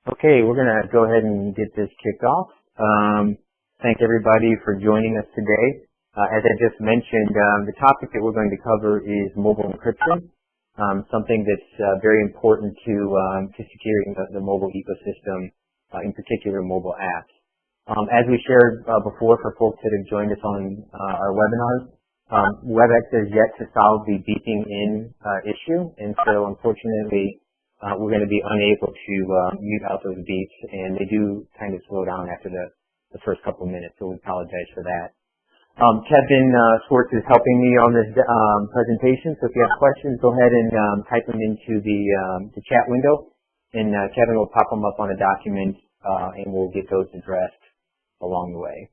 Okay, we're going to go ahead and get this kicked off. Thank everybody for joining us today. As I just mentioned, the topic that we're going to cover is mobile encryption, something that's very important to securing the mobile ecosystem, in particular mobile apps. As we shared before, for folks that have joined us on our webinars, WebEx has yet to solve the beeping in issue, and so unfortunately we're going to be unable to mute out those beeps, and they do kind of slow down after the first couple of minutes, so we apologize for that. Kevin Swartz is helping me on this presentation, so if you have questions, go ahead and type them into the chat window, and Kevin will pop them up on a document, and we'll get those addressed along the way.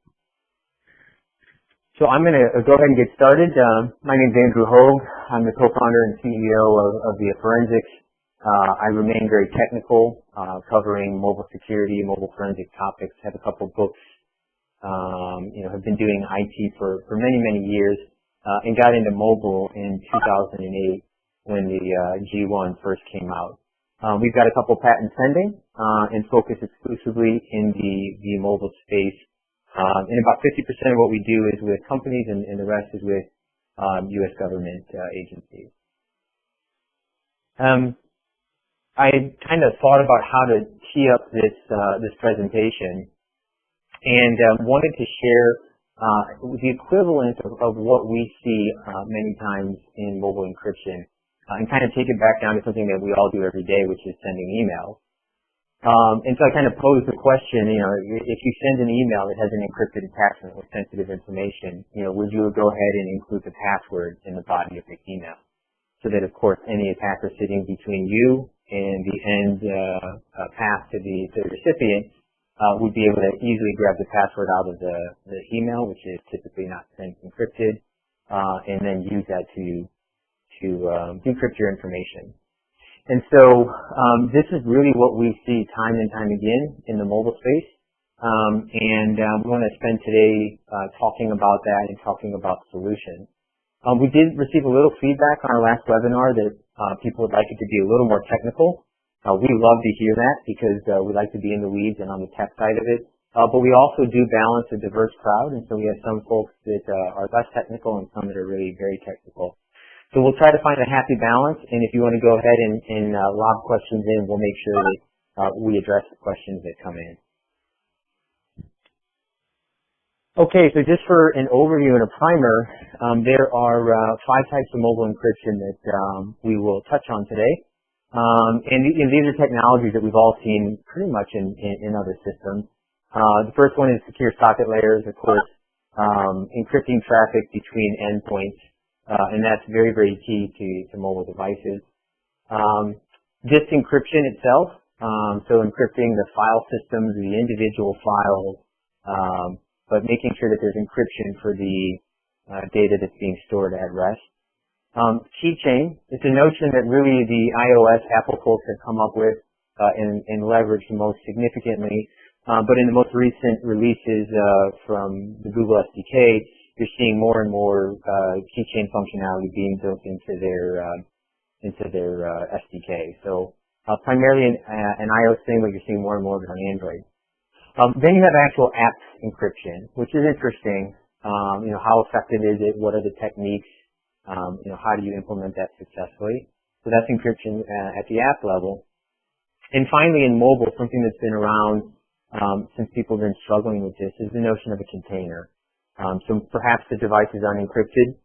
So I'm going to go ahead and get started. My name is Andrew Hogue. I'm the co-founder and CEO of viaForensics. I remain very technical, covering mobile security, mobile forensic topics. Have a couple books. Have been doing IT for many, many years, and got into mobile in 2008 when the G1 first came out. We've got a couple patents pending, and focus exclusively in the mobile space. And about 50% of what we do is with companies, and the rest is with U.S. government agencies. I kind of thought about how to tee up this presentation, and wanted to share the equivalent of what we see many times in mobile encryption, and kind of take it back down to something that we all do every day, which is sending emails. And so I kind of posed the question, if you send an email that has an encrypted attachment with sensitive information, would you go ahead and include the password in the body of the email, so that, of course, any attacker sitting between you and the end path to the recipient would be able to easily grab the password out of the email, which is typically not sent encrypted, and then use that to encrypt your information. And so this is really what we see time and time again in the mobile space, and we want to spend today talking about that and talking about solutions. We did receive a little feedback on our last webinar that people would like it to be a little more technical. We love to hear that because we like to be in the weeds and on the tech side of it. But we also do balance a diverse crowd, and so we have some folks that are less technical and some that are really very technical. So we'll try to find a happy balance, and if you want to go ahead and lob questions in, we'll make sure that we address the questions that come in. Okay, so just for an overview and a primer, there are 5 types of mobile encryption that we will touch on today. And these are technologies that we've all seen pretty much in other systems. The first one is secure socket layers, of course, encrypting traffic between endpoints. And that's very, very key to mobile devices. Disk encryption itself, so encrypting the file systems, the individual files, but making sure that there's encryption for the data that's being stored at rest. Keychain, it's a notion that really the iOS Apple folks have come up with and leveraged most significantly, but in the most recent releases from the Google SDK, you're seeing more and more keychain functionality being built into their SDK. So primarily an iOS thing, but you're seeing more and more of it on Android. Then you have actual app encryption, which is interesting. How effective is it? What are the techniques? How do you implement that successfully? So that's encryption at the app level. And finally, in mobile, something that's been around since people have been struggling with this is the notion of a container. So perhaps the device is unencrypted,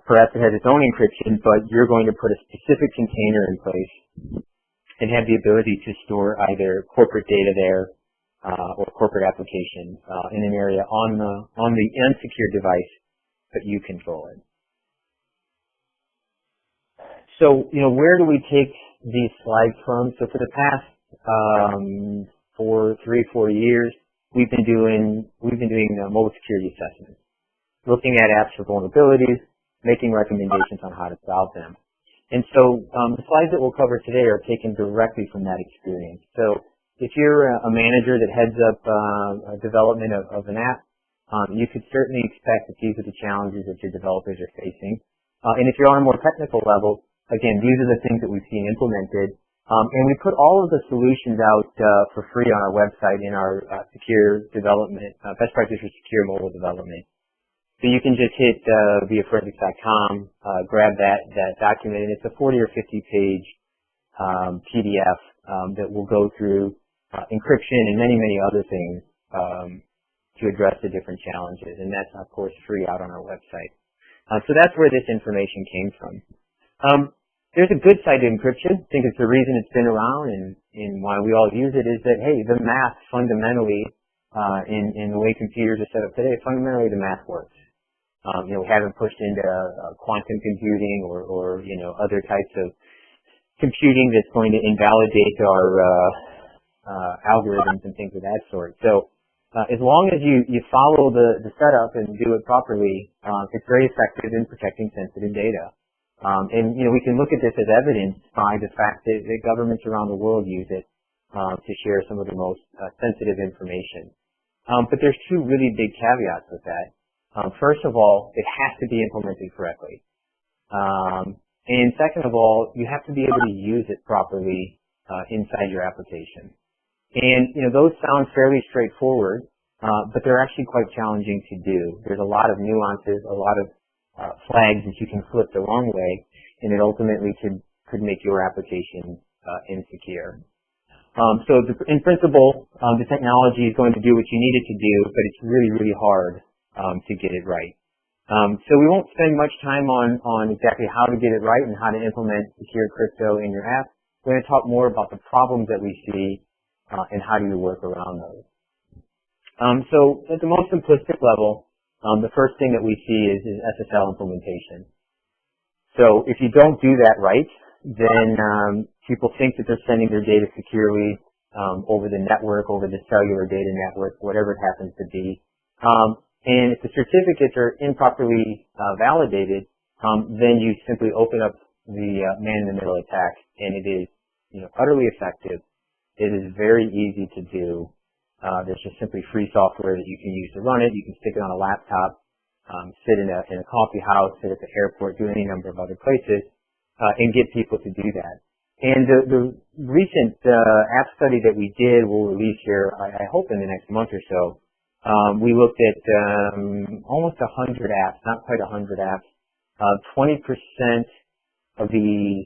perhaps it has its own encryption, but you're going to put a specific container in place and have the ability to store either corporate data there or corporate applications in an area on the unsecured device, but you control it. So, where do we take these slides from? So for the past 3-4 years, we've been doing mobile security assessments, looking at apps for vulnerabilities, making recommendations on how to solve them. And so the slides that we'll cover today are taken directly from that experience. So if you're a manager that heads up development of an app, you could certainly expect that these are the challenges that your developers are facing. And if you're on a more technical level, again, these are the things that we've seen implemented, And we put all of the solutions out for free on our website in our secure development, best practice for secure mobile development. So you can just hit viaForensics.com, grab that document, and it's a 40 or 50 page PDF that will go through encryption and many, many other things to address the different challenges. And that's, of course, free out on our website. So that's where this information came from. There's a good side to encryption. I think it's the reason it's been around and why we all use it is that, hey, the math fundamentally, in the way computers are set up today, fundamentally the math works. We haven't pushed into quantum computing or other types of computing that's going to invalidate our algorithms and things of that sort. So as long as you follow the setup and do it properly, it's very effective in protecting sensitive data. And we can look at this as evidenced by the fact that governments around the world use it to share some of the most sensitive information. But there's two really big caveats with that. First of all, it has to be implemented correctly. And second of all, you have to be able to use it properly inside your application. And those sound fairly straightforward, but they're actually quite challenging to do. There's a lot of nuances, a lot of flags that you can flip the wrong way, and it ultimately could make your application insecure. So in principle, the technology is going to do what you need it to do, but it's really, really hard to get it right. So we won't spend much time on exactly how to get it right and how to implement secure crypto in your app. We're going to talk more about the problems that we see and how do you work around those. So at the most simplistic level, the first thing that we see is SSL implementation. So if you don't do that right, then people think that they're sending their data securely over the network, over the cellular data network, whatever it happens to be. And if the certificates are improperly validated, then you simply open up the man-in-the-middle attack, and it is utterly effective. It is very easy to do. There's just simply free software that you can use to run it. You can stick it on a laptop, sit in a coffee house, sit at the airport, do any number of other places, and get people to do that. And the recent app study that we did, we'll release here, I hope in the next month or so. We looked at almost 100 apps, not quite 100 apps. 20% of the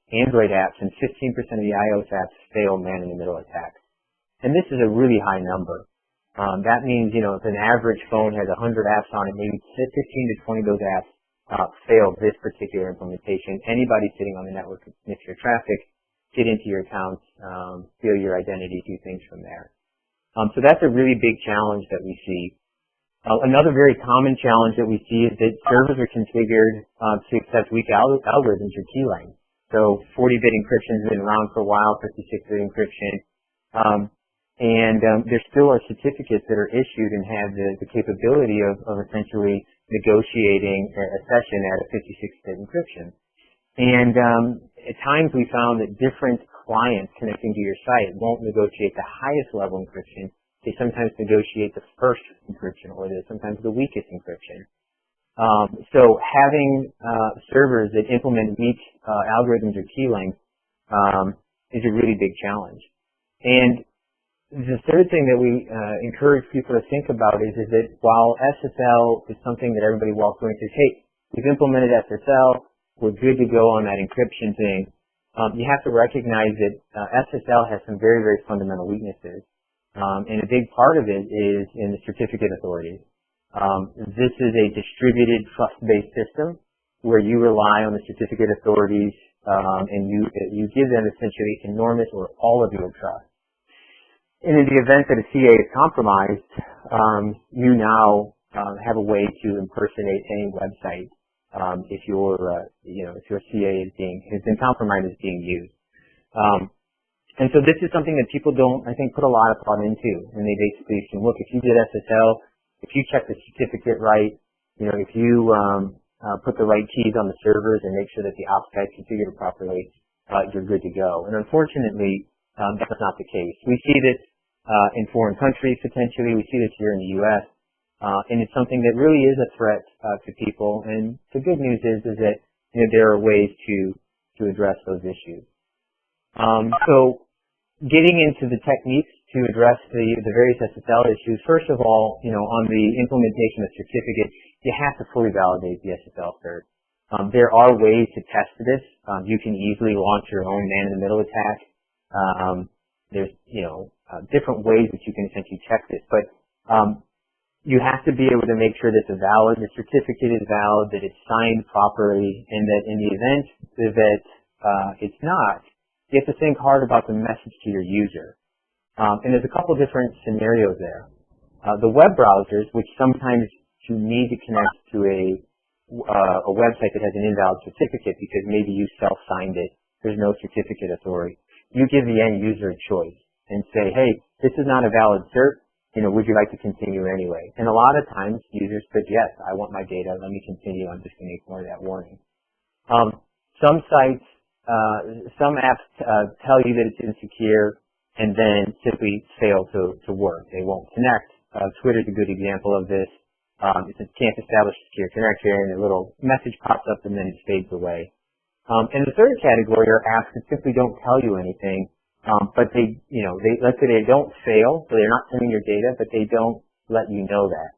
Android apps and 15% of the iOS apps fail man-in-the-middle attacks. And this is a really high number. That means, if an average phone has 100 apps on it, maybe 15 to 20 of those apps fail this particular implementation. Anybody sitting on the network can sniff your traffic, get into your accounts, steal your identity, do things from there. So that's a really big challenge that we see. Another very common challenge that we see is that servers are configured to accept weak algorithms or key lengths. So 40-bit encryption has been around for a while, 56-bit encryption. And there still are certificates that are issued and have the capability of essentially negotiating a session at a 56-bit encryption. And at times we found that different clients connecting to your site won't negotiate the highest level encryption. They sometimes negotiate the first encryption or sometimes the weakest encryption. So having servers that implement weak algorithms or key lengths is a really big challenge. And the third thing that we encourage people to think about is that while SSL is something that everybody walks away and says, hey, we've implemented SSL, we're good to go on that encryption thing, you have to recognize that SSL has some very, very fundamental weaknesses. And a big part of it is in the certificate authorities. This is a distributed trust-based system where you rely on the certificate authorities and you give them essentially enormous or all of your trust. And in the event that a CA is compromised, you now have a way to impersonate any website if your CA has been compromised is being used. And so this is something that people don't, I think, put a lot of thought into. And they basically assume, look, if you did SSL, if you check the certificate right, if you put the right keys on the servers and make sure that the ops guide configured properly, you're good to go. And unfortunately, that's not the case. We see this in foreign countries potentially. We see this here in the U.S. And it's something that really is a threat to people. And the good news is that there are ways to address those issues. So getting into the techniques to address the various SSL issues, first of all, on the implementation of certificates, you have to fully validate the SSL cert. There are ways to test this. You can easily launch your own man-in-the-middle attack. There's, different ways that you can essentially check this, but you have to be able to make sure that the certificate is valid, that it's signed properly, and that in the event that it's not, you have to think hard about the message to your user. And there's a couple different scenarios there. The web browsers, which sometimes you need to connect to a website that has an invalid certificate because maybe you self-signed it, there's no certificate authority. You give the end user a choice and say, hey, this is not a valid cert, would you like to continue anyway? And a lot of times users put, yes, I want my data, let me continue, I'm just going to ignore that warning. Some sites, some apps tell you that it's insecure and then simply fail to work. They won't connect. Twitter's a good example of this. It can't establish a secure connection, and a little message pops up and then it fades away. And the third category are apps that simply don't tell you anything, but let's say they don't fail, so they're not sending your data, but they don't let you know that.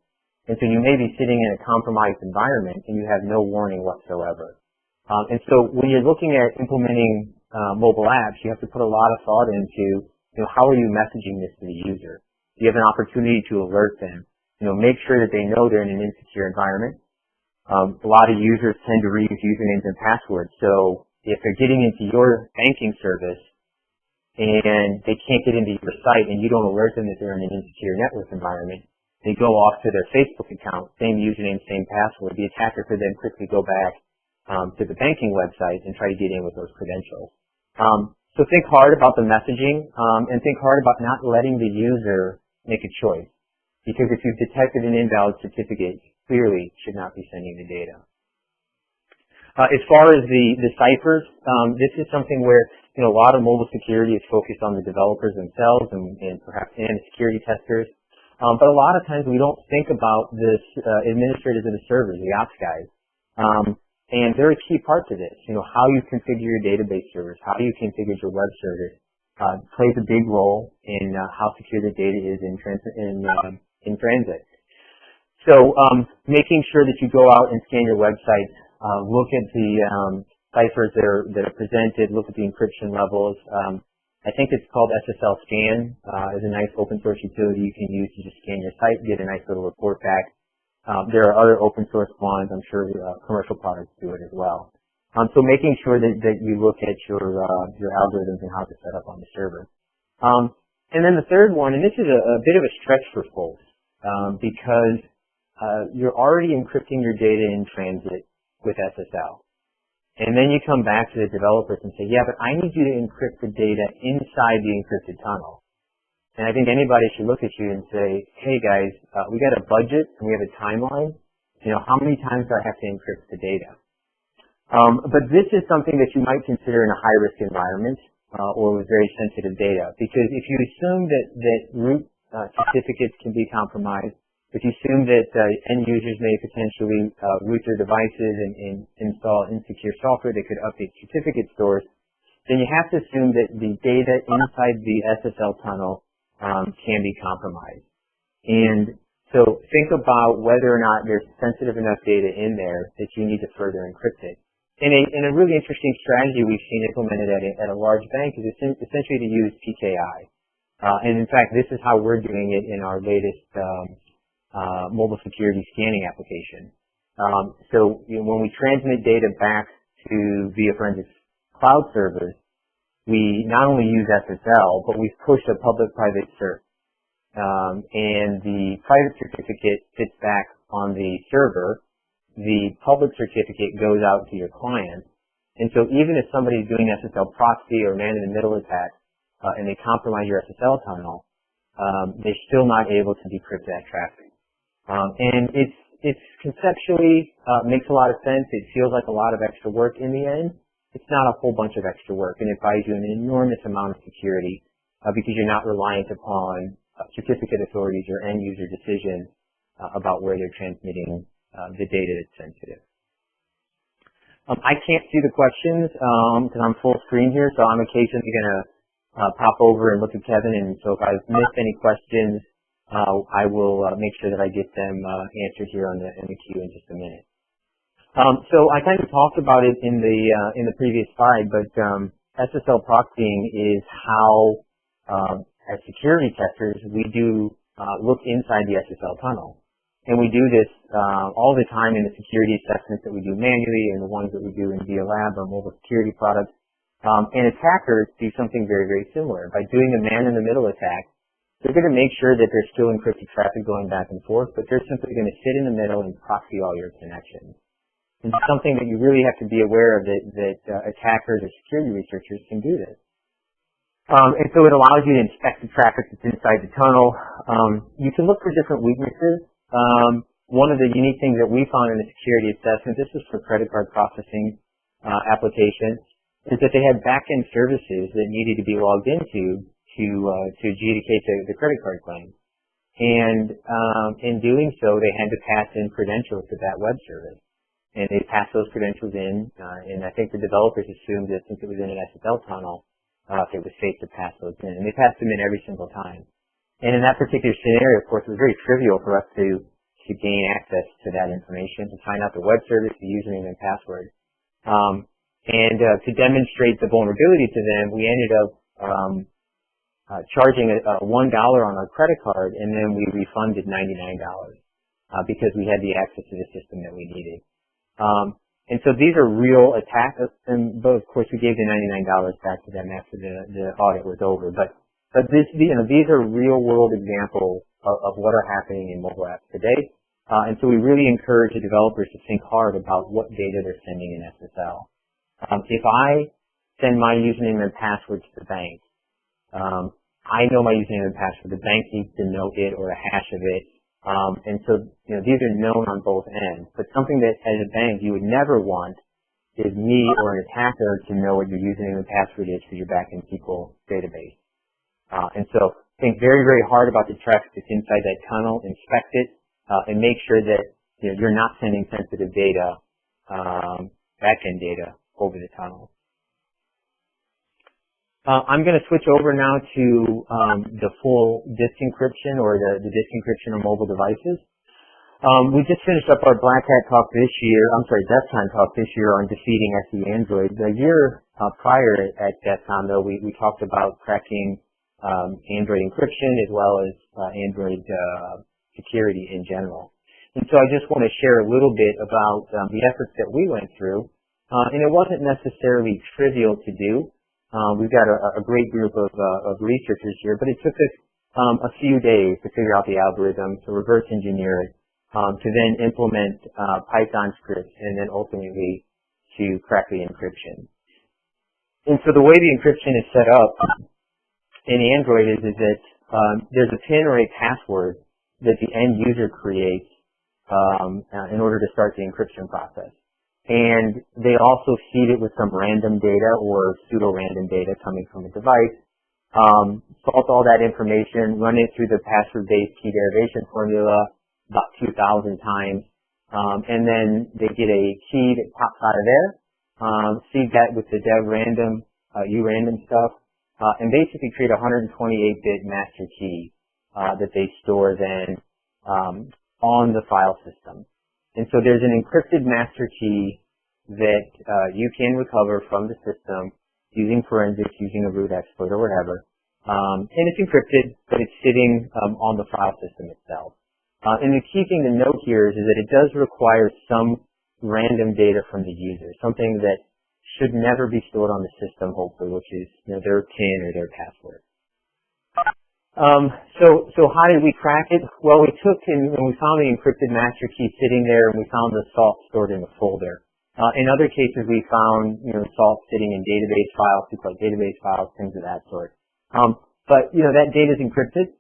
And so you may be sitting in a compromised environment and you have no warning whatsoever. And so when you're looking at implementing mobile apps, you have to put a lot of thought into, how are you messaging this to the user? Do you have an opportunity to alert them? Make sure that they know they're in an insecure environment. A lot of users tend to reuse usernames and passwords. So if they're getting into your banking service and they can't get into your site and you don't alert them that they're in an insecure network environment, they go off to their Facebook account, same username, same password. The attacker could then quickly go back to the banking website and try to get in with those credentials. So think hard about the messaging and think hard about not letting the user make a choice. Because if you've detected an invalid certificate, clearly should not be sending the data. As far as the ciphers, this is something where a lot of mobile security is focused on the developers themselves and perhaps the security testers. But a lot of times we don't think about this administrators of the servers, the ops guys. And they're a key part to this. How you configure your database servers, how you configure your web servers, plays a big role in how secure the data is in transit. So making sure that you go out and scan your website, look at the ciphers that are presented, look at the encryption levels. I think it's called SSL Scan. Is a nice open source utility you can use to just scan your site and get a nice little report back. There are other open source ones. I'm sure commercial products do it as well. So making sure that you look at your algorithms and how to set up on the server. And then the third one, and this is a bit of a stretch for folks, because you're already encrypting your data in transit with SSL. And then you come back to the developers and say, yeah, but I need you to encrypt the data inside the encrypted tunnel. And I think anybody should look at you and say, hey guys, we got a budget and we have a timeline. How many times do I have to encrypt the data? But this is something that you might consider in a high-risk environment or with very sensitive data. Because if you assume that root certificates can be compromised, if you assume that end users may potentially root their devices and install insecure software that could update certificate stores, then you have to assume that the data inside the SSL tunnel can be compromised. And so think about whether or not there's sensitive enough data in there that you need to further encrypt it. And a really interesting strategy we've seen implemented at a large bank is essentially to use PKI. And in fact, this is how we're doing it in our latest mobile security scanning application. So when we transmit data back to viaForensics cloud servers, we not only use SSL, but we've pushed a public-private cert. And the private certificate sits back on the server. The public certificate goes out to your client. And so even if somebody's doing SSL proxy or man-in-the-middle attack, and they compromise your SSL tunnel, they're still not able to decrypt that traffic. And it's conceptually makes a lot of sense. It feels like a lot of extra work in the end. It's not a whole bunch of extra work, and it buys you an enormous amount of security because you're not reliant upon certificate authorities or end user decisions about where they're transmitting the data that's sensitive. I can't see the questions because I'm full screen here, so I'm occasionally going to pop over and look at Kevin, and so if I've missed any questions, I will make sure that I get them answered here in the queue in just a minute. So I kind of talked about it in the previous slide, but SSL proxying is how, as security testers, we do look inside the SSL tunnel. And we do this all the time in the security assessments that we do manually and the ones that we do in viaLab or mobile security products. And attackers do something very, very similar. By doing a man-in-the-middle attack, they're going to make sure that there's still encrypted traffic going back and forth, but they're simply going to sit in the middle and proxy all your connections. And it's something that you really have to be aware of that attackers or security researchers can do this. And so it allows you to inspect the traffic that's inside the tunnel. You can look for different weaknesses. One of the unique things that we found in the security assessment, this was for credit card processing applications, is that they had back-end services that needed to be logged into to adjudicate the credit card claim. And in doing so, they had to pass in credentials to that web service. And they passed those credentials in, and I think the developers assumed that since it was in an SSL tunnel, it was safe to pass those in. And they passed them in every single time. And in that particular scenario, of course, it was very trivial for us to gain access to that information, to find out the web service, the username and password. To demonstrate the vulnerability to them, we ended up charging $1 on our credit card, and then we refunded $99 because we had the access to the system that we needed. And so these are real attacks, but of course we gave the $99 back to them after the audit was over. But these are real-world examples of what are happening in mobile apps today. And so we really encourage the developers to think hard about what data they're sending in SSL. If I send my username and password to the bank, I know my username and password. The bank needs to know it or a hash of it. And so these are known on both ends. But something that, as a bank, you would never want is me or an attacker to know what your username and password is for your backend SQL database. And so think very, very hard about the traffic that's inside that tunnel, inspect it, and make sure that you're not sending sensitive data, backend data, over the tunnel. I'm going to switch over now to the full disk encryption or the disk encryption on mobile devices. We just finished up our Black Hat talk this year, DEFCON talk this year on defeating SE Android. The year prior at DEFCON, though, we talked about cracking Android encryption as well as Android security in general. And so I just want to share a little bit about the efforts that we went through. And it wasn't necessarily trivial to do. We've got a great group of researchers here, but it took us a few days to figure out the algorithm, to reverse engineer it, to then implement Python scripts, and then ultimately to crack the encryption. And so the way the encryption is set up in Android is that there's a PIN or a password that the end user creates in order to start the encryption process. And they also seed it with some random data or pseudo-random data coming from the device, salt all that information, run it through the password-based key derivation formula about 2,000 times, and then they get a key that pops out of there, seed that with the dev random, urandom stuff, and basically create a 128-bit master key that they store then on the file system. And so there's an encrypted master key that you can recover from the system using forensics, using a root exploit or whatever. And it's encrypted, but it's sitting on the file system itself. And the key thing to note here is that it does require some random data from the user, something that should never be stored on the system, hopefully, which is their PIN or their password. So how did we crack it? Well, we took and we found the encrypted master key sitting there, and we found the salt stored in the folder. In other cases, we found salt sitting in database files, SQL database files, things of that sort. But that data is encrypted,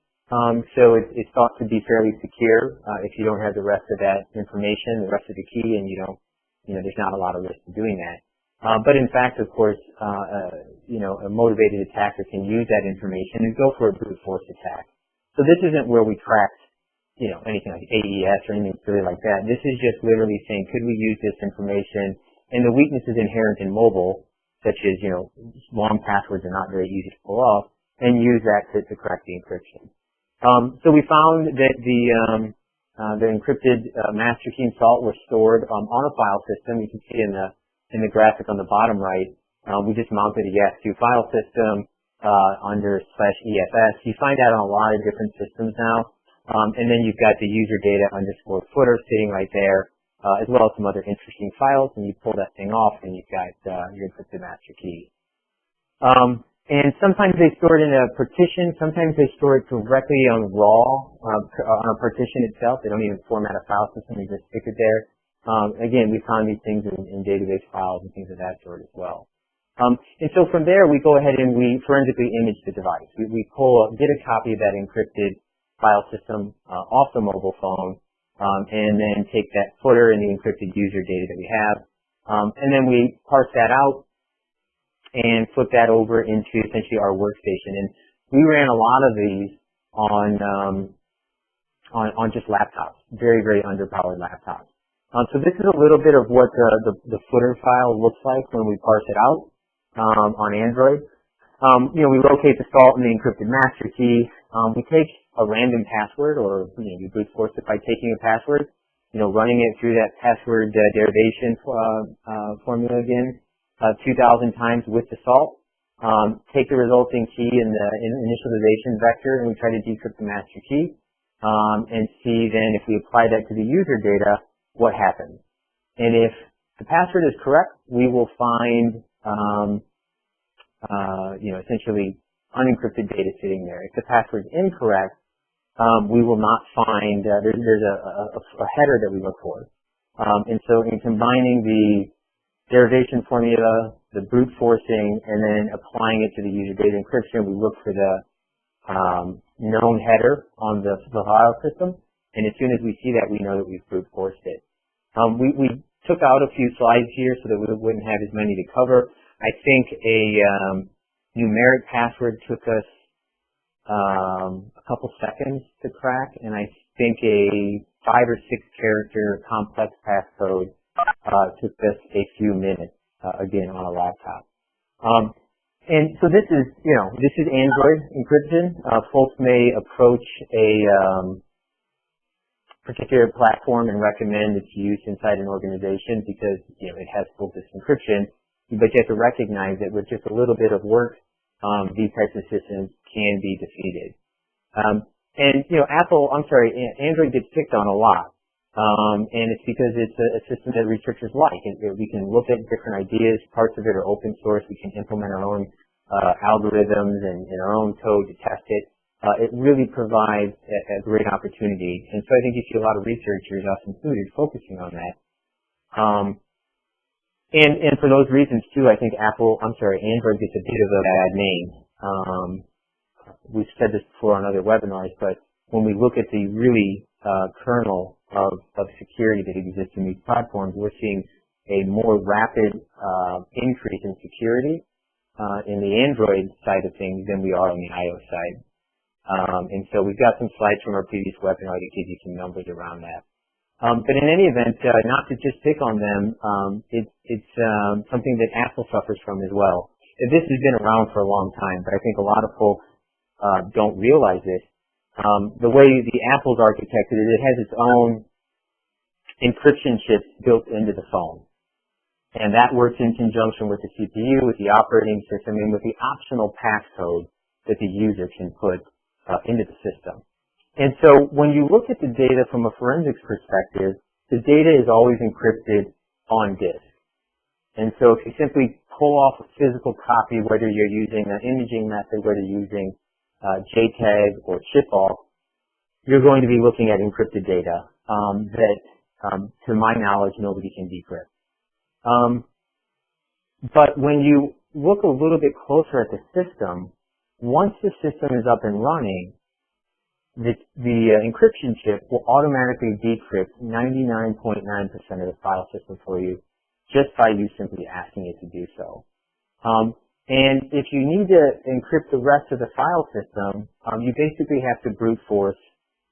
so it's thought to be fairly secure if you don't have the rest of that information, the rest of the key, and there's not a lot of risk to doing that. But in fact, of course, a motivated attacker can use that information and go for a brute force attack. So this isn't where we cracked, anything like AES or anything silly like that. This is just literally saying, could we use this information and the weakness is inherent in mobile, such as, long passwords are not very easy to pull off, and use that to crack the encryption. So we found that the encrypted master key and salt were stored on a file system. You can see in the graphic on the bottom right. We just mounted a YAS2 file system under /EFS. You find that on a lot of different systems now. And then you've got the user data underscore footer sitting right there, as well as some other interesting files, and you pull that thing off and you've got your encrypted master key. And sometimes they store it in a partition, sometimes they store it directly on raw, on a partition itself. They don't even format a file system, they just stick it there. Again, we found these things in database files and things of that sort as well. And so from there, we go ahead and we forensically image the device. We get a copy of that encrypted file system off the mobile phone, and then take that footer and the encrypted user data that we have, and then we parse that out and flip that over into essentially our workstation. And we ran a lot of these on just laptops, very, very underpowered laptops. So this is a little bit of what the footer file looks like when we parse it out on Android. We locate the salt and the encrypted master key. We take a random password, or we brute force it by taking a password, running it through that password derivation formula again 2,000 times with the salt. Take the resulting key in the initialization vector, and we try to decrypt the master key, and see then if we apply that to the user data, what happens. And if the password is correct, we will find essentially unencrypted data sitting there. If the password is incorrect, we will not find, there's a header that we look for. And so in combining the derivation formula, the brute forcing, and then applying it to the user data encryption, we look for the known header on the file system. And as soon as we see that, we know that we've brute forced it. We took out a few slides here so that we wouldn't have as many to cover. I think a numeric password took us a couple seconds to crack, and I think a 5 or 6 character complex passcode took us a few minutes, again, on a laptop. And so this is Android encryption. Folks may approach a particular platform and recommend its use inside an organization because it has full disk encryption. But you have to recognize that with just a little bit of work, these types of systems can be defeated. Android gets picked on a lot. And it's because it's a system that researchers like. We can look at different ideas. Parts of it are open source. We can implement our own algorithms and our own code to test it. It really provides a great opportunity. And so I think you see a lot of researchers, us included, focusing on that. And for those reasons too, I think Android gets a bit of a bad name. We've said this before on other webinars, but when we look at the really kernel of security that exists in these platforms, we're seeing a more rapid increase in security in the Android side of things than we are on the iOS side. And so we've got some slides from our previous webinar to give you some numbers around that. But in any event, not to just pick on them, it's something that Apple suffers from as well. This has been around for a long time, but I think a lot of folks don't realize this. The way the Apple's architected it has its own encryption chips built into the phone. And that works in conjunction with the CPU, with the operating system, and with the optional passcode that the user can put into the system. And so when you look at the data from a forensics perspective, the data is always encrypted on disk. And so if you simply pull off a physical copy, whether you're using an imaging method, whether you're using JTAG or chip-off, you're going to be looking at encrypted data that, to my knowledge, nobody can decrypt. But when you look a little bit closer at the system, once the system is up and running, the encryption chip will automatically decrypt 99.9% of the file system for you just by you simply asking it to do so. And if you need to encrypt the rest of the file system, you basically have to brute force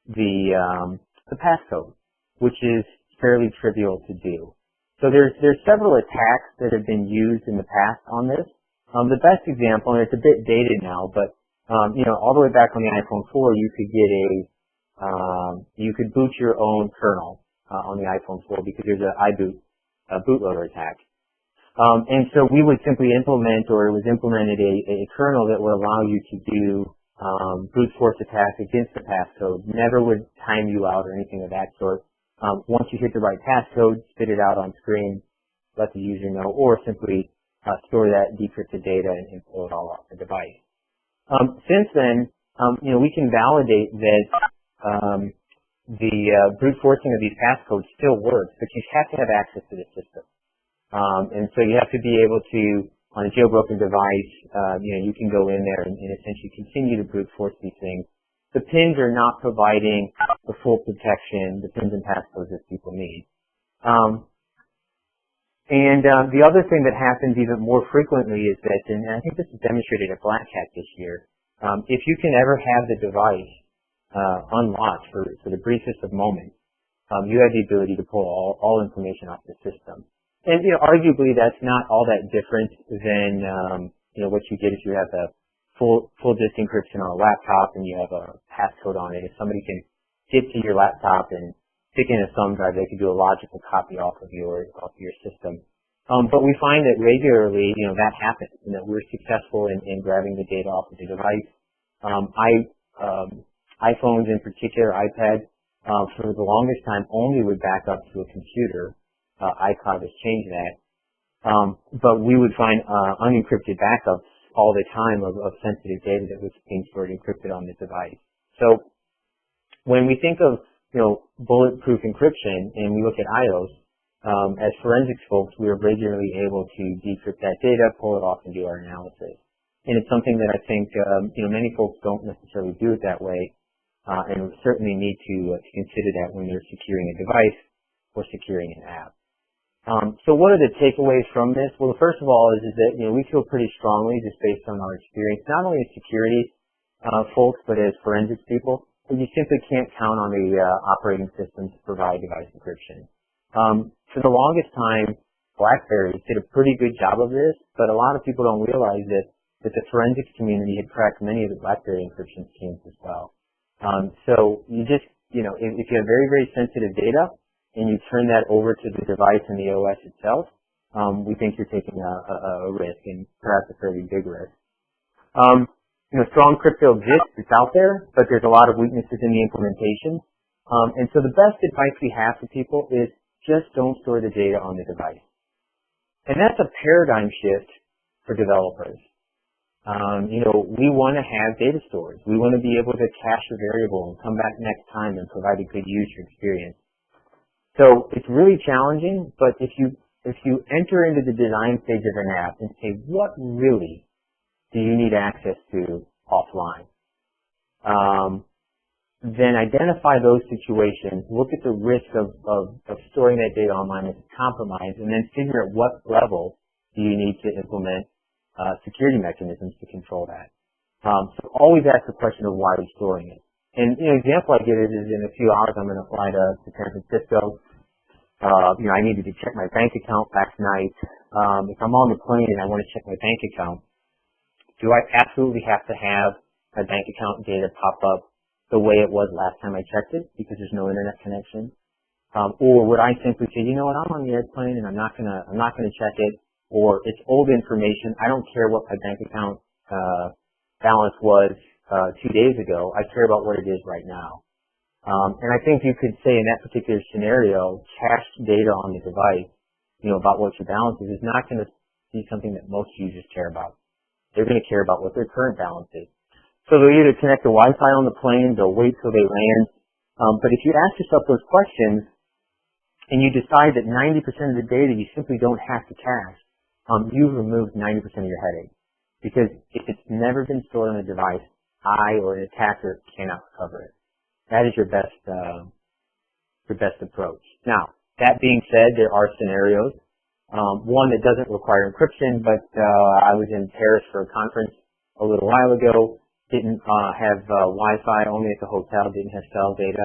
the passcode, which is fairly trivial to do. So there's several attacks that have been used in the past on this. The best example, and it's a bit dated now, but all the way back on the iPhone 4, you could get you could boot your own kernel on the iPhone 4 because there's an iBoot bootloader attack. And so we would simply implement, or it was implemented, a kernel that would allow you to do brute force attacks against the passcode. Never would time you out or anything of that sort. Once you hit the right passcode, spit it out on screen, let the user know, or simply store that decrypted data and pull it all off the device. Since then, we can validate that the brute forcing of these passcodes still works, but you have to have access to the system. And so you have to be able to, on a jailbroken device, you can go in there and essentially continue to brute force these things. The pins are not providing the full protection, the pins and passcodes that people need. The other thing that happens even more frequently is that, and I think this is demonstrated at Black Hat this year, if you can ever have the device unlocked for the briefest of moments, you have the ability to pull all information off the system. And arguably that's not all that different than what you get if you have the full disk encryption on a laptop and you have a passcode on it. If somebody can get to your laptop and stick in a thumb drive, they can do a logical copy off of your system. But we find that regularly, that happens, and that we're successful in grabbing the data off of the device. iPhones in particular, iPads, for the longest time only would back up to a computer. iCloud has changed that. But we would find unencrypted backups all the time of sensitive data that was being stored encrypted on the device. So when we think of bulletproof encryption and we look at iOS, as forensics folks, we are regularly able to decrypt that data, pull it off, and do our analysis. And it's something that I think many folks don't necessarily do it that way, and certainly need to consider that when they're securing a device or securing an app. So what are the takeaways from this? Well, first of all is that we feel pretty strongly, just based on our experience, not only as security folks but as forensics people, that you simply can't count on the operating system to provide device encryption. For the longest time, BlackBerry did a pretty good job of this, but a lot of people don't realize that the forensics community had cracked many of the BlackBerry encryption schemes as well. So you just, if you have very, very sensitive data and you turn that over to the device and the OS itself, we think you're taking a risk, and perhaps a fairly big risk. Strong crypto exists, it's out there, but there's a lot of weaknesses in the implementation. And so the best advice we have for people is just don't store the data on the device. And that's a paradigm shift for developers. We want to have data storage. We want to be able to cache a variable and come back next time and provide a good user experience. So it's really challenging, but if you enter into the design stage of an app and say, what really do you need access to offline? Then identify those situations, look at the risk of storing that data online as a compromise, and then figure out what level do you need to implement security mechanisms to control that. So always ask the question of why you're storing it. And an example I give is in a few hours I'm going to fly to San Francisco. I needed to check my bank account last night. If I'm on the plane and I want to check my bank account, do I absolutely have to have my bank account data pop up the way it was last time I checked it because there's no internet connection? Or would I simply say, I'm on the airplane and I'm not gonna check it, or it's old information. I don't care what my bank account balance was 2 days ago. I care about what it is right now. And I think you could say in that particular scenario, cached data on the device, about what your balance is not going to be something that most users care about. They're going to care about what their current balance is. So they'll either connect to Wi-Fi on the plane, they'll wait till they land. But if you ask yourself those questions and you decide that 90% of the data you simply don't have to cache, you've removed 90% of your headache. Because if it's never been stored on a device, I or an attacker cannot recover it. That is your best approach. Now, that being said, there are scenarios. One that doesn't require encryption, but I was in Paris for a conference a little while ago, didn't have Wi-Fi, only at the hotel, didn't have cell data,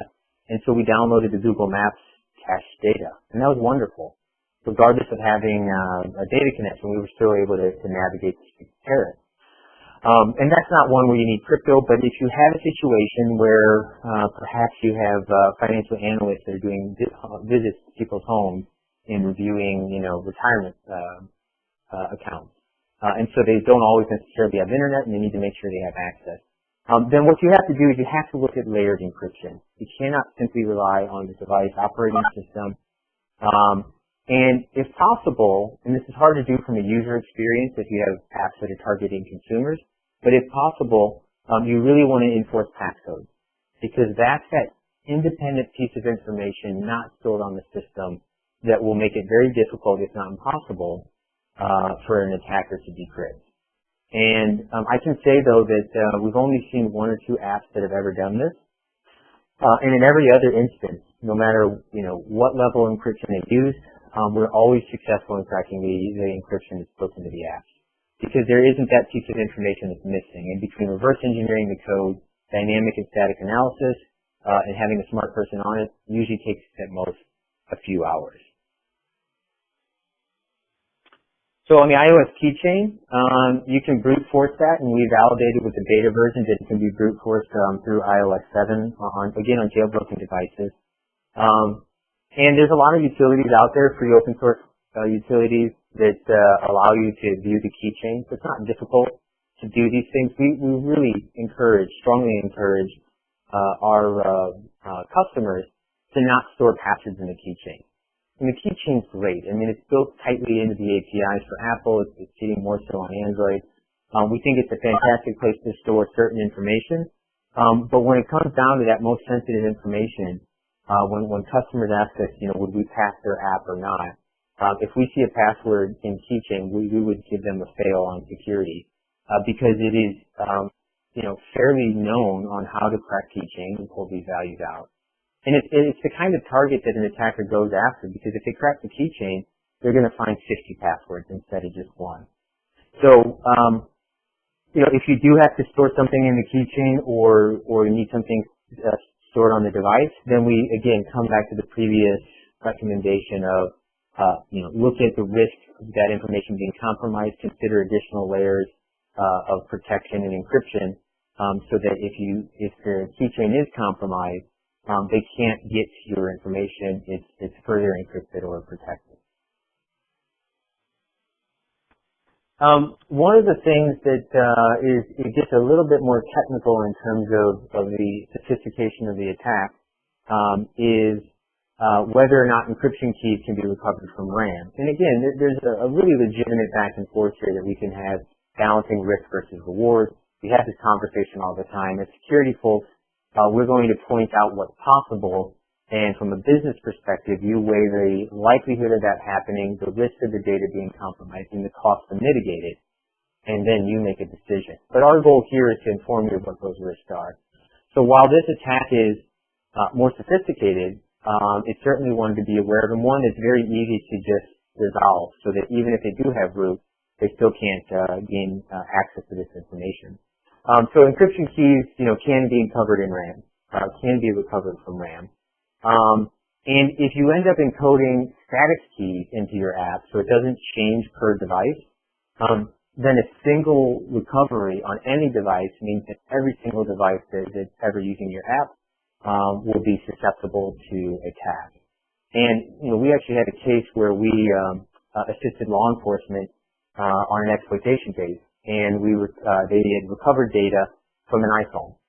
and so we downloaded the Google Maps cache data, and that was wonderful. regardless of having a data connection, we were still able to navigate the tariff. And that's not one where you need crypto, but if you have a situation where perhaps you have financial analysts that are doing visits to people's homes and reviewing, retirement accounts, and so they don't always necessarily have internet, and they need to make sure they have access. Then what you have to do is you have to look at layered encryption. You cannot simply rely on the device operating system. And if possible, and this is hard to do from a user experience if you have apps that are targeting consumers, but if possible, you really want to enforce passcodes, because that's that independent piece of information not stored on the system that will make it very difficult, if not impossible, for an attacker to decrypt. And I can say, though, that we've only seen 1 or 2 apps that have ever done this. And in every other instance, no matter what level of encryption they use, we're always successful in cracking the encryption that's built into the apps, because there isn't that piece of information that's missing. And between reverse engineering the code, dynamic and static analysis, and having a smart person on it, usually takes at most a few hours. So on the iOS Keychain, you can brute force that, and we validated with the beta version that it can be brute forced through iOS 7, on jailbroken devices. And there's a lot of utilities out there, free open source utilities that allow you to view the keychain. So it's not difficult to do these things. We really strongly encourage our customers to not store passwords in the keychain. And the keychain's great. I mean, it's built tightly into the APIs for Apple. It's sitting more so on Android. We think it's a fantastic place to store certain information. But when it comes down to that most sensitive information, when customers ask us, would we pass their app or not, if we see a password in Keychain, we would give them a fail on security, because it is, fairly known on how to crack Keychain and pull these values out. And it's the kind of target that an attacker goes after, because if they crack the Keychain, they're going to find 50 passwords instead of just 1. So, if you do have to store something in the Keychain or you need something stored on the device, then we, again, come back to the previous recommendation of, look at the risk of that information being compromised, consider additional layers of protection and encryption, so that if the Keychain is compromised, they can't get to your information. It's further encrypted or protected. One of the things that is just a little bit more technical in terms of the sophistication of the attack is whether or not encryption keys can be recovered from RAM. And again, there's a really legitimate back and forth here that we can have, balancing risk versus reward. We have this conversation all the time. As security folks, we're going to point out what's possible, and from a business perspective, you weigh the likelihood of that happening, the risk of the data being compromised, and the cost to mitigate it, and then you make a decision. But our goal here is to inform you of what those risks are. So while this attack is more sophisticated, it's certainly one to be aware of, and one that's very easy to just resolve, so that even if they do have root, they still can't gain access to this information. So encryption keys, can be covered in RAM, can be recovered from RAM. And if you end up encoding static keys into your app, so it doesn't change per device, then a single recovery on any device means that every single device that's ever using your app will be susceptible to attack. And we actually had a case where we assisted law enforcement on an exploitation case. And they had recovered data from an iPhone.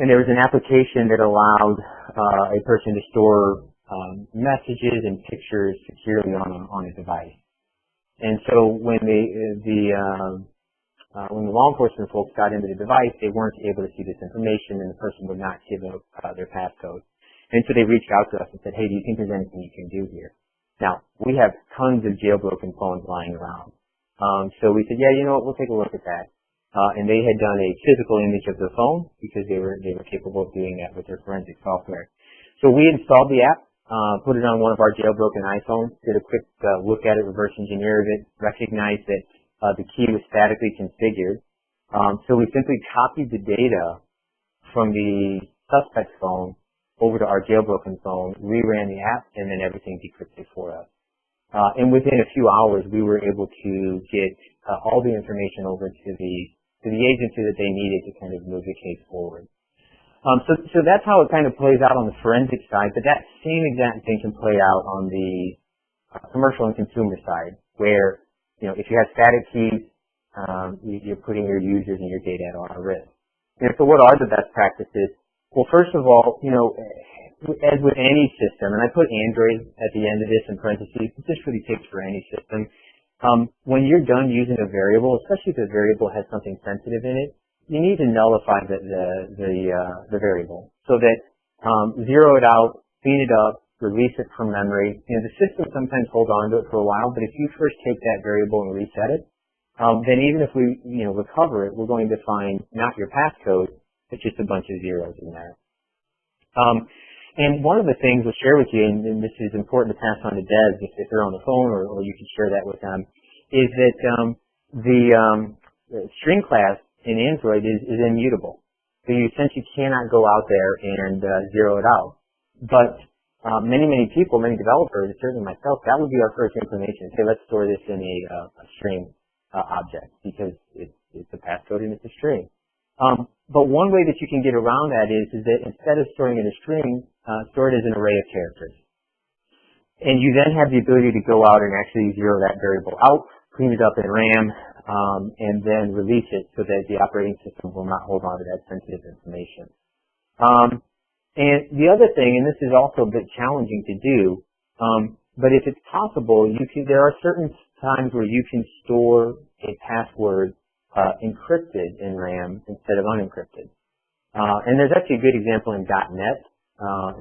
And there was an application that allowed a person to store messages and pictures securely on a device. And so when the law enforcement folks got into the device, they weren't able to see this information, and the person would not give up their passcode. And so they reached out to us and said, hey, do you think there's anything you can do here? Now, we have tons of jailbroken phones lying around. So we said, yeah, we'll take a look at that. And they had done a physical image of the phone because they were capable of doing that with their forensic software. So we installed the app, put it on one of our jailbroken iPhones, did a quick look at it, reverse engineered it, recognized that the key was statically configured. So we simply copied the data from the suspect's phone over to our jailbroken phone, reran the app, and then everything decrypted for us. And within a few hours, we were able to get all the information over to the agency that they needed to kind of move the case forward. So that's how it kind of plays out on the forensic side, but that same exact thing can play out on the commercial and consumer side, where, if you have static keys, you're putting your users and your data at a lot of risk. So what are the best practices? Well, first of all, as with any system, and I put Android at the end of this in parentheses, this really takes for any system. When you're done using a variable, especially if the variable has something sensitive in it, you need to nullify the variable so that zero it out, clean it up, release it from memory. The system sometimes holds on to it for a while, but if you first take that variable and reset it, then even if we recover it, we're going to find not your passcode, but just a bunch of zeros in there. And one of the things we'll share with you, and this is important to pass on to devs if they're on the phone, or you can share that with them, is that the string class in Android is immutable. So you essentially cannot go out there and zero it out. But many people, many developers, certainly myself, that would be our first inclination. Say, let's store this in a string object because it's a passcode and it's a string. But one way that you can get around that is that instead of storing it in a string, store it as an array of characters. And you then have the ability to go out and actually zero that variable out, clean it up in RAM, and then release it so that the operating system will not hold on to that sensitive information. And the other thing, and this is also a bit challenging to do, but if it's possible, there are certain times where you can store a password encrypted in RAM instead of unencrypted. And there's actually a good example in .NET.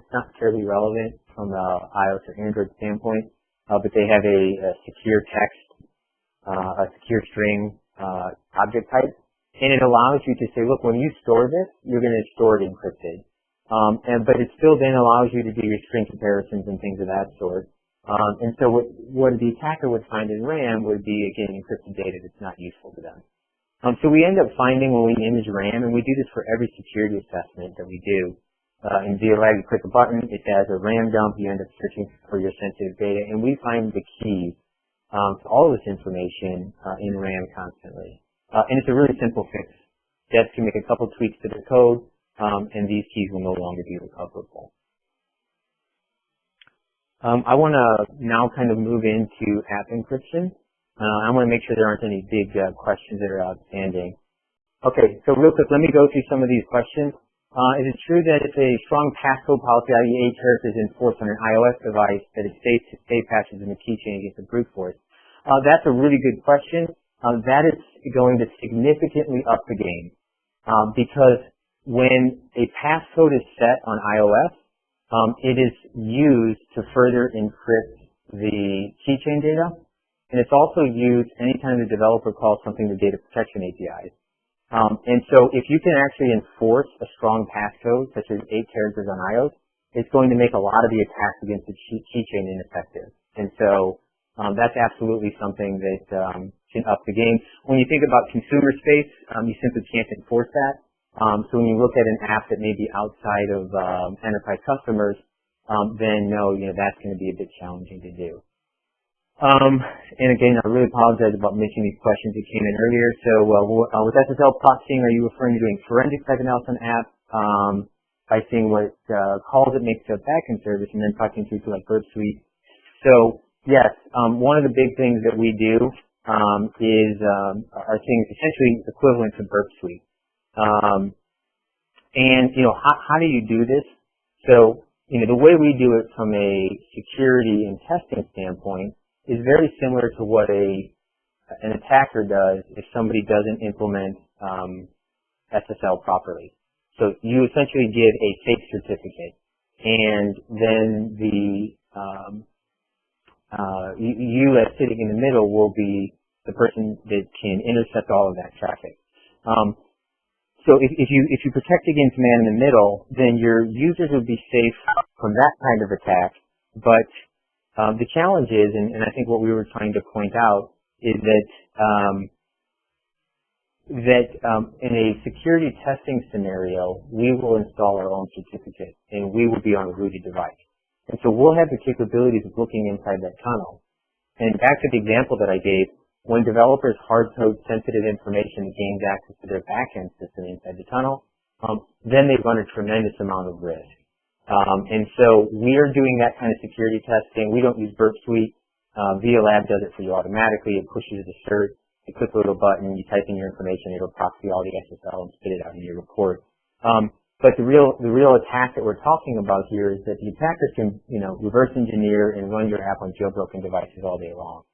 It's not terribly relevant from the iOS or Android standpoint, but they have a secure text, a secure string object type, and it allows you to say, look, when you store this, you're going to store it encrypted. But it still then allows you to do your string comparisons and things of that sort. And so what the attacker would find in RAM would be, again, encrypted data that's not useful to them. So we end up finding when we image RAM, and we do this for every security assessment that we do. In VLab, you click a button, it has a RAM dump, you end up searching for your sensitive data, and we find the keys to all of this information in RAM constantly. And it's a really simple fix. Devs can make a couple tweaks to their code, and these keys will no longer be recoverable. I want to now kind of move into app encryption. I want to make sure there aren't any big questions that are outstanding. Okay, so real quick, let me go through some of these questions. Is it true that if a strong passcode policy, i.e. 8 characters, is enforced on an iOS device, that it states to save patches in the keychain against a brute force? That's a really good question. That is going to significantly up the game because when a passcode is set on iOS, it is used to further encrypt the keychain data, and it's also used anytime the developer calls something the data protection APIs. And so if you can actually enforce a strong passcode, such as 8 characters on iOS, it's going to make a lot of the attacks against the keychain ineffective. And so that's absolutely something that can up the game. When you think about consumer space, you simply can't enforce that. So when you look at an app that may be outside of enterprise customers, then no, that's going to be a bit challenging to do. And again, I really apologize about missing these questions that came in earlier. So with SSL proxying, are you referring to doing forensic type analysis on an app by seeing what calls it makes to a backend service and then proxying through to like Burp Suite? So yes, one of the big things that we do are things essentially equivalent to Burp Suite. And how do you do this? So the way we do it from a security and testing standpoint is very similar to what an attacker does if somebody doesn't implement SSL properly. So you essentially give a fake certificate, and then you as sitting in the middle will be the person that can intercept all of that traffic. So if you protect against man in the middle, then your users will be safe from that kind of attack, but the challenge is, and I think what we were trying to point out, is that in a security testing scenario, we will install our own certificate, and we will be on a rooted device. And so we'll have the capabilities of looking inside that tunnel. And back to the example that I gave, when developers hard-code sensitive information that gains access to their back-end system inside the tunnel, then they run a tremendous amount of risk. And so we are doing that kind of security testing. We don't use Burp Suite. ViaLab does it for you automatically. It pushes the cert. You click a little button, you type in your information, it'll proxy all the SSL and spit it out in your report. But the real attack that we're talking about here is that the attackers can, reverse engineer and run your app on jailbroken devices all day long.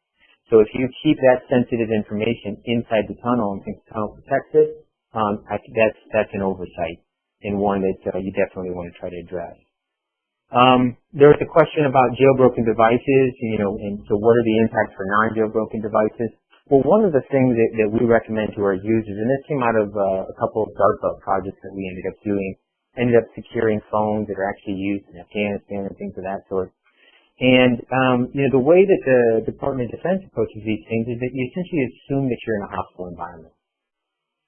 So if you keep that sensitive information inside the tunnel and think the tunnel protects it, that's an oversight and one that you definitely want to try to address. There was a question about jailbroken devices, and so what are the impacts for non-jailbroken devices? Well, one of the things that we recommend to our users, and this came out of a couple of DARPA projects that we ended up securing phones that are actually used in Afghanistan and things of that sort. And, the way that the Department of Defense approaches these things is that you essentially assume that you're in a hostile environment.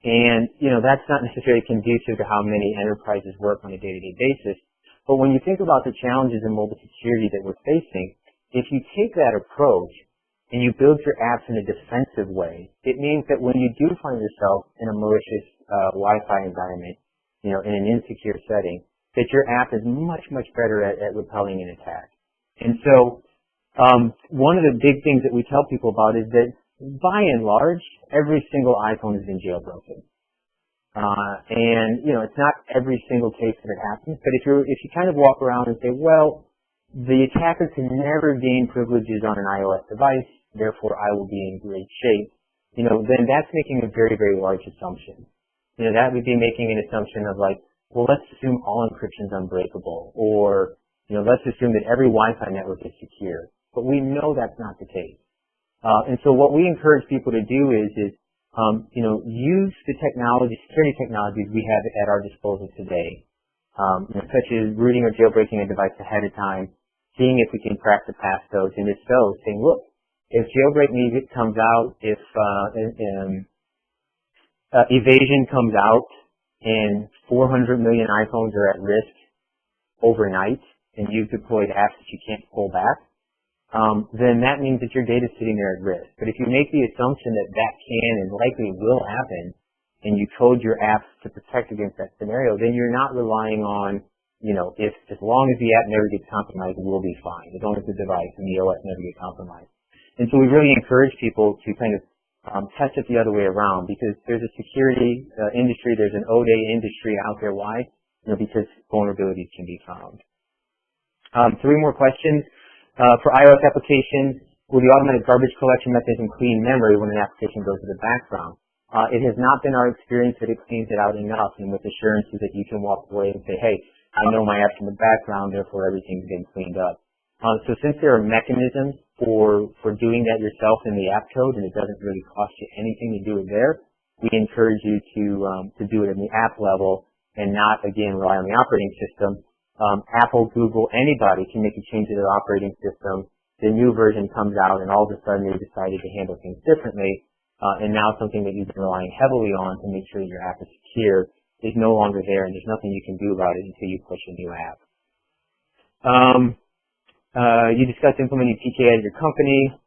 And, that's not necessarily conducive to how many enterprises work on a day-to-day basis. But when you think about the challenges in mobile security that we're facing, if you take that approach and you build your apps in a defensive way, it means that when you do find yourself in a malicious Wi-Fi environment, in an insecure setting, that your app is much, much better at repelling an attack. And so one of the big things that we tell people about is that by and large, every single iPhone has been jailbroken. And it's not every single case that it happens, but if you kind of walk around and say, well, the attacker can never gain privileges on an iOS device, therefore I will be in great shape, then that's making a very, very large assumption. That would be making an assumption of like, well, let's assume all encryption is unbreakable, or, let's assume that every Wi-Fi network is secure. But we know that's not the case. And so what we encourage people to do is use the security technologies we have at our disposal today, such as rooting or jailbreaking a device ahead of time, seeing if we can crack the passcodes, and if so, saying, look, if jailbreak music comes out, if evasion comes out, and 400 million iPhones are at risk overnight, and you've deployed apps that you can't pull back, then that means that your data is sitting there at risk. But if you make the assumption that that can and likely will happen, and you code your apps to protect against that scenario, then you're not relying on, as long as the app never gets compromised, we'll be fine, as long as the device and the OS never get compromised. And so we really encourage people to kind of test it the other way around, because there's a security industry, there's an O-Day industry out there. Why? Because vulnerabilities can be found. 3 more questions. For iOS applications, will the automatic garbage collection mechanism clean memory when an application goes to the background? It has not been our experience that it cleans it out enough, and with assurances that you can walk away and say, hey, I know my app's in the background, therefore everything's been cleaned up. So since there are mechanisms for doing that yourself in the app code, and it doesn't really cost you anything to do it there, we encourage you to do it in the app level and not, again, rely on the operating system. Apple, Google, anybody can make a change to their operating system. The new version comes out, and all of a sudden they decided to handle things differently, and now something that you've been relying heavily on to make sure that your app is secure is no longer there, and there's nothing you can do about it until you push a new app. You discussed implementing PKI at your company.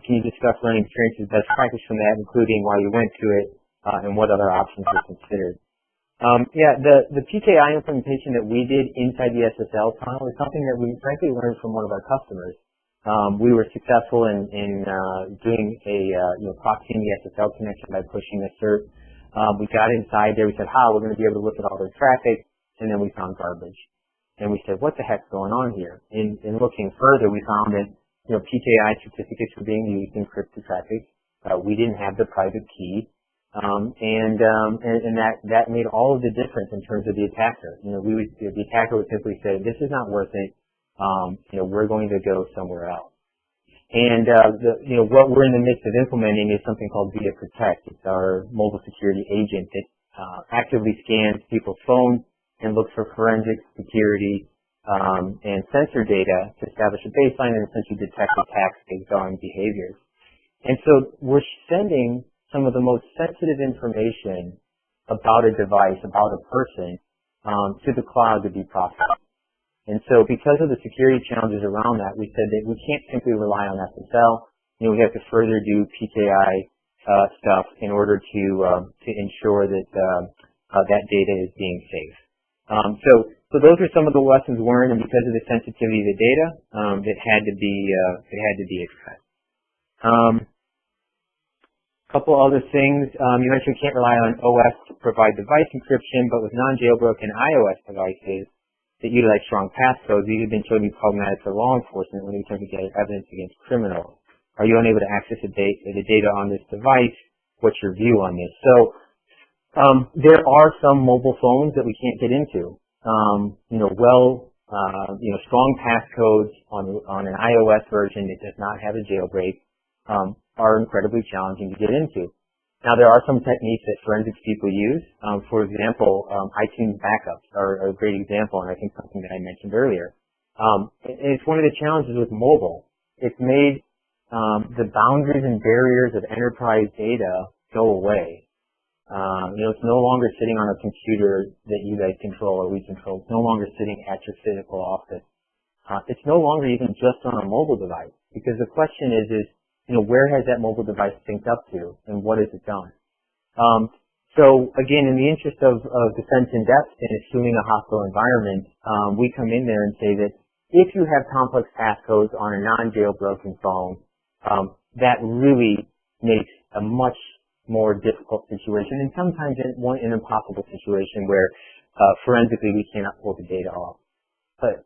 Can you discuss learning experiences, best practice from that, including why you went to it, and what other options were considered? The PKI implementation that we did inside the SSL tunnel is something that we frankly learned from one of our customers. We were successful in doing proxying the SSL connection by pushing a cert. We got inside there, we said, we're going to be able to look at all their traffic, and then we found garbage. And we said, what the heck's going on here? In looking further, we found that PKI certificates were being used to encrypt the traffic. We didn't have the private key. And that made all of the difference in terms of the attacker. The attacker would simply say, this is not worth it. We're going to go somewhere else. And what we're in the midst of implementing is something called viaProtect. It's our mobile security agent that actively scans people's phones and looks for forensic security and sensor data to establish a baseline and essentially detect attacks based on behaviors. And so we're sending some of the most sensitive information about a device, about a person, to the cloud to be processed. And so because of the security challenges around that, we said that we can't simply rely on SSL. we have to further do PKI stuff in order to ensure that that data is being safe. So those are some of the lessons learned, and because of the sensitivity of the data, it had to be addressed. A couple other things. You mentioned we can't rely on OS to provide device encryption, but with non-jailbroken iOS devices that utilize strong passcodes, these have been shown to be problematic for law enforcement when they attempt to gather evidence against criminals. Are you unable to access the data on this device? What's your view on this? So there are some mobile phones that we can't get into. Strong passcodes on an iOS version that does not have a jailbreak are incredibly challenging to get into. Now, there are some techniques that forensics people use. For example, iTunes backups are a great example, and I think something that I mentioned earlier. It's one of the challenges with mobile. It's made the boundaries and barriers of enterprise data go away. It's no longer sitting on a computer that you guys control or we control. It's no longer sitting at your physical office. It's no longer even just on a mobile device, because the question is where has that mobile device synced up to, and what has it done? So again, in the interest of defense in depth and assuming a hostile environment, we come in there and say that if you have complex passcodes on a non-jailbroken phone, that really makes a much more difficult situation, and sometimes an impossible situation where forensically we cannot pull the data off. But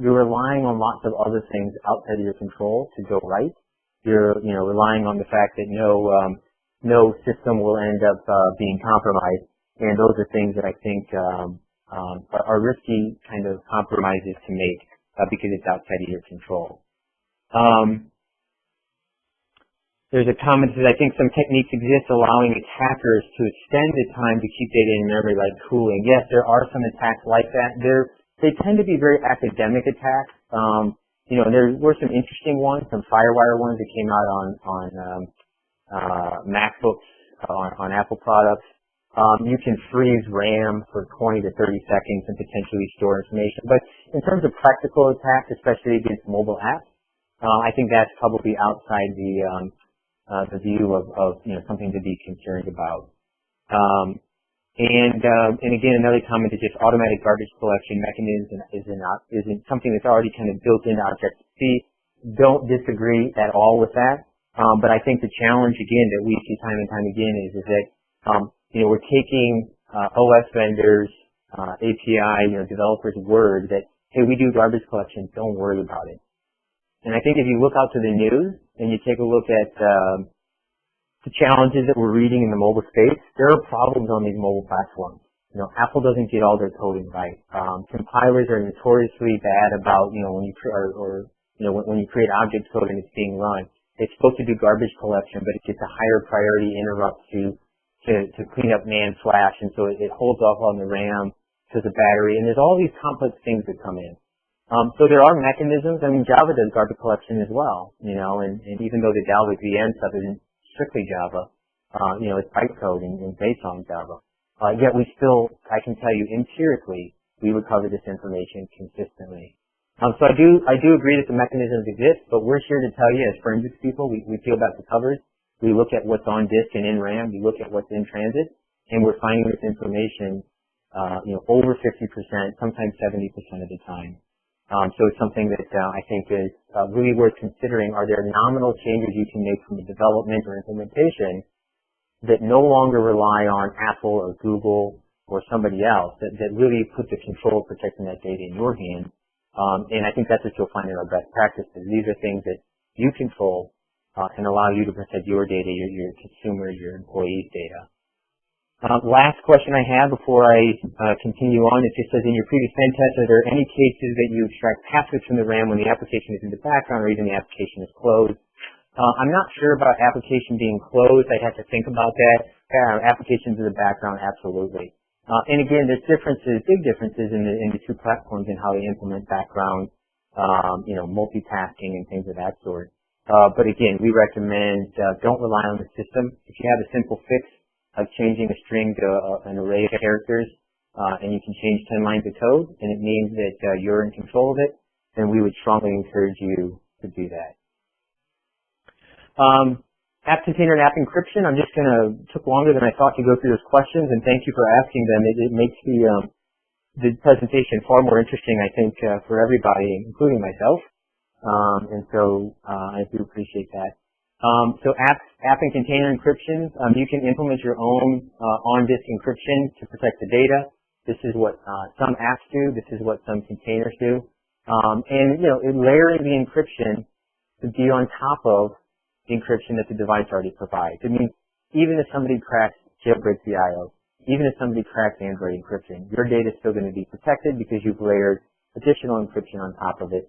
you're relying on lots of other things outside of your control to go right. You're relying on the fact that no system will end up being compromised, and those are things that I think are risky kind of compromises to make because it's outside of your control. There's a comment that says, I think some techniques exist allowing attackers to extend the time to keep data in memory, like cooling. Yes, there are some attacks like that. They tend to be very academic attacks. There were some interesting ones, some FireWire ones that came out on MacBooks, on Apple products. You can freeze RAM for 20 to 30 seconds and potentially store information. But in terms of practical attacks, especially against mobile apps, I think that's probably outside the view of something to be concerned about. And again, another comment is just automatic garbage collection mechanism isn't something that's already kind of built into Objective-C. Don't disagree at all with that. But I think the challenge again that we see time and time again is that we're taking OS vendors, API, developers' word that, hey, we do garbage collection, don't worry about it. And I think if you look out to the news and you take a look at the challenges that we're reading in the mobile space, there are problems on these mobile platforms. Apple doesn't get all their coding right. Compilers are notoriously bad about, when you create object code and it's being run. It's supposed to do garbage collection, but it gets a higher priority interrupt to clean up NAND flash, and so it holds off on the RAM to the battery, and there's all these complex things that come in. So there are mechanisms. I mean, Java does garbage collection as well, and even though the Dalvik VM stuff isn't strictly Java, it's bytecode and based on Java. Yet I can tell you empirically, we recover this information consistently. So I do agree that the mechanisms exist, but we're here to tell you as forensics people, we peel back the covers, we look at what's on disk and in RAM, we look at what's in transit, and we're finding this information, over 50%, sometimes 70% of the time. So it's something that I think is really worth considering. Are there nominal changes you can make from the development or implementation that no longer rely on Apple or Google or somebody else, that really put the control of protecting that data in your hands? And I think that's what you'll find in our best practices. These are things that you control and allow you to protect your data, your consumers, your employees' data. Last question I have before I continue on, it just says, in your previous pen test, are there any cases that you extract passwords from the RAM when the application is in the background or even the application is closed? I'm not sure about application being closed. I'd have to think about that. Applications in the background, absolutely. And again, there's big differences in the two platforms in how they implement background, multitasking and things of that sort. But again, we recommend don't rely on the system. If you have a simple fix, like changing a string to an array of characters, and you can change 10 lines of code, and it means that you're in control of it, then we would strongly encourage you to do that. App container and app encryption, I'm just going to, took longer than I thought to go through those questions, and thank you for asking them. It makes the presentation far more interesting, I think, for everybody, including myself. And so I do appreciate that. So app and container encryption, you can implement your own on-disk encryption to protect the data. This is what some apps do. This is what some containers do. And, layering the encryption to be on top of the encryption that the device already provides. It means even if somebody cracks jailbreaks the IO, even if somebody cracks Android encryption, your data is still going to be protected because you've layered additional encryption on top of it.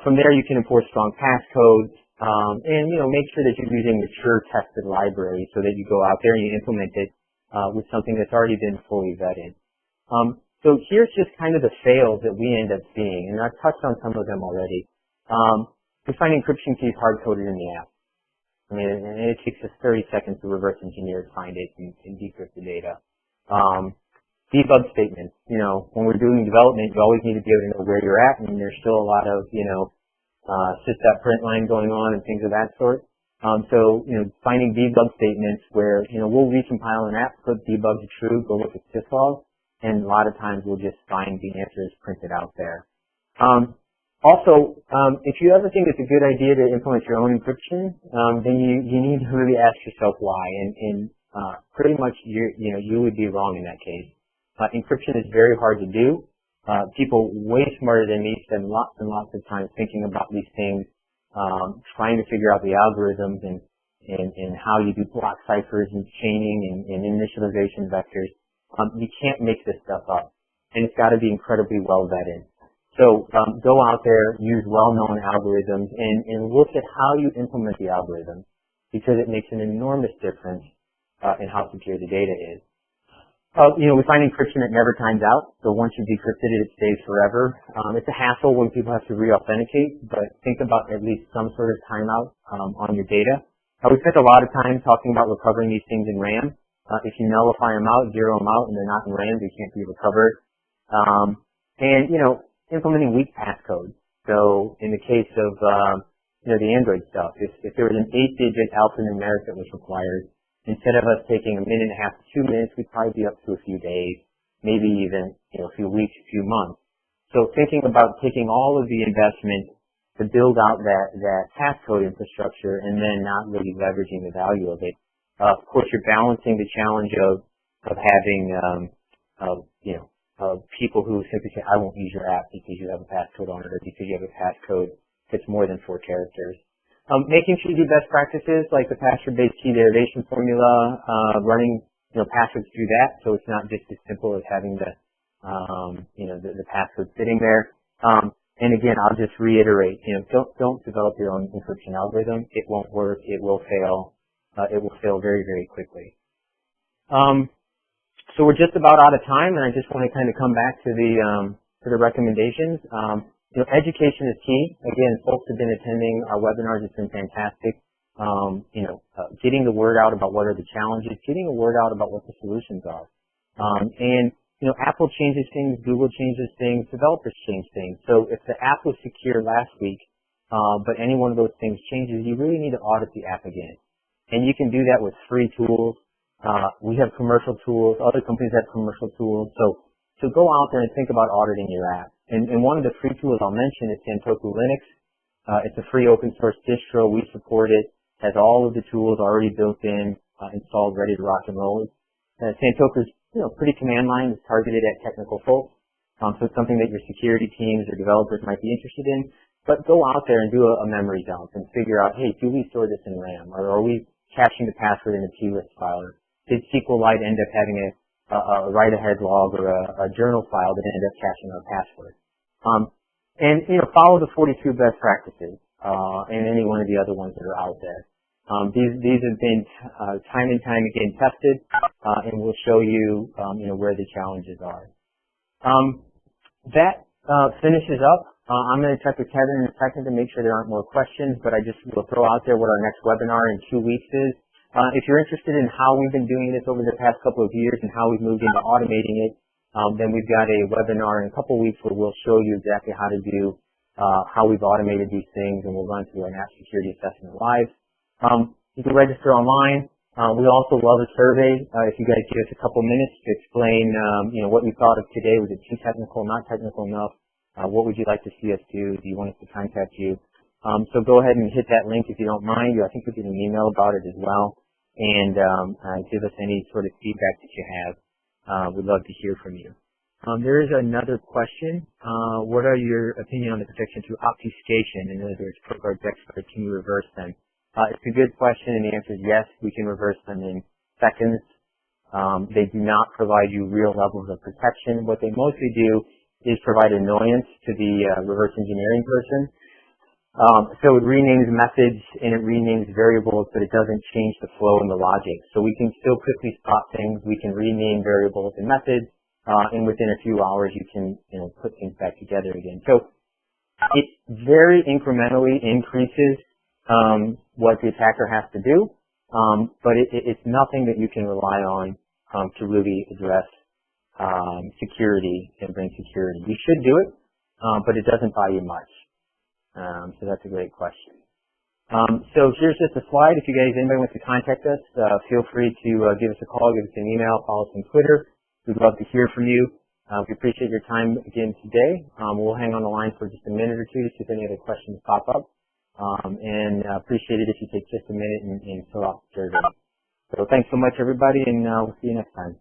From there, you can enforce strong passcodes, and make sure that you're using mature tested libraries so that you go out there and you implement it with something that's already been fully vetted. So here's just kind of the fails that we end up seeing, and I've touched on some of them already. We find encryption keys hard-coded in the app. I mean, and it takes us 30 seconds to reverse engineer to find it and decrypt the data. Debug statements. When we're doing development, you always need to be able to know where you're at, and there's still a lot of, sys.print line going on and things of that sort. So, finding debug statements where, we'll recompile an app, put debug to true, go look at syslog, and a lot of times we'll just find the answers printed out there. Also, if you ever think it's a good idea to implement your own encryption, then you need to really ask yourself why, and pretty much you would be wrong in that case. Encryption is very hard to do. People way smarter than me spend lots and lots of time thinking about these things, trying to figure out the algorithms and how you do block ciphers and chaining and initialization vectors. You can't make this stuff up, and it's got to be incredibly well vetted. So go out there, use well-known algorithms, and look at how you implement the algorithm, because it makes an enormous difference in how secure the data is. We find encryption that never times out, so once you've decrypted it, it stays forever. It's a hassle when people have to re-authenticate, but think about at least some sort of timeout on your data. We spent a lot of time talking about recovering these things in RAM. If you nullify them out, zero them out, and they're not in RAM, they can't be recovered. And implementing weak passcodes. So in the case of the Android stuff, if there was an 8-digit alphanumeric that was required, instead of us taking a minute and a half to 2 minutes, we'd probably be up to a few days, maybe even a few weeks, a few months. So thinking about taking all of the investment to build out that passcode infrastructure and then not really leveraging the value of it. Of course, you're balancing the challenge of having people who simply say, I won't use your app because you have a passcode on it or because you have a passcode that's more than 4 characters. Making sure you do best practices like the password-based key derivation formula, running passwords through that, so it's not just as simple as having the password sitting there. And again, I'll just reiterate, don't develop your own encryption algorithm. It won't work. It will fail. It will fail very, very quickly. So we're just about out of time, and I just want to kind of come back to the recommendations. Education is key. Again, folks have been attending our webinars. It's been fantastic. Getting the word out about what are the challenges, getting the word out about what the solutions are. And Apple changes things, Google changes things, developers change things. So if the app was secure last week, but any one of those things changes, you really need to audit the app again. And you can do that with free tools. We have commercial tools. Other companies have commercial tools. So go out there and think about auditing your app. And one of the free tools I'll mention is Santoku Linux. It's a free open source distro. We support it. Has all of the tools already built in, installed, ready to rock and roll. Santoku's pretty command line. It's targeted at technical folks. So it's something that your security teams or developers might be interested in. But go out there and do a memory dump and figure out, hey, do we store this in RAM? Or are we caching the password in a plist file? Or did SQLite end up having a write-ahead log or a journal file that ended up caching our password? And follow the 42 best practices and any one of the other ones that are out there. These have been time and time again tested, and will show you where the challenges are. That finishes up. I'm going to check with Kevin in a second to make sure there aren't more questions, but I just will throw out there what our next webinar in 2 weeks is. If you're interested in how we've been doing this over the past couple of years and how we've moved into automating it, then we've got a webinar in a couple of weeks where we'll show you exactly how to do, how we've automated these things, and we'll run through an app security assessment live. You can register online. We also love a survey. If you guys give us a couple minutes to explain, what you thought of today. Was it too technical, not technical enough? What would you like to see us do? Do you want us to contact you? So go ahead and hit that link if you don't mind. I think you'll get an email about it as well. And give us any sort of feedback that you have. We'd love to hear from you. There is another question. What are your opinion on the protection through obfuscation? In other words, ProGuard Dexcard, can you reverse them? It's a good question, and the answer is yes, we can reverse them in seconds. They do not provide you real levels of protection. What they mostly do is provide annoyance to the reverse engineering person. So it renames methods and it renames variables, but it doesn't change the flow and the logic. So we can still quickly spot things. We can rename variables and methods, and within a few hours you can put things back together again. So it very incrementally increases what the attacker has to do, but it's nothing that you can rely on to really address security and bring security. You should do it, but it doesn't buy you much. So that's a great question. So here's just a slide. If anybody wants to contact us, feel free to give us a call, give us an email, follow us on Twitter. We'd love to hear from you. We appreciate your time again today. We'll hang on the line for just a minute or two to see if any other questions pop up. And appreciate it if you take just a minute and fill out the survey. So thanks so much, everybody, and we'll see you next time.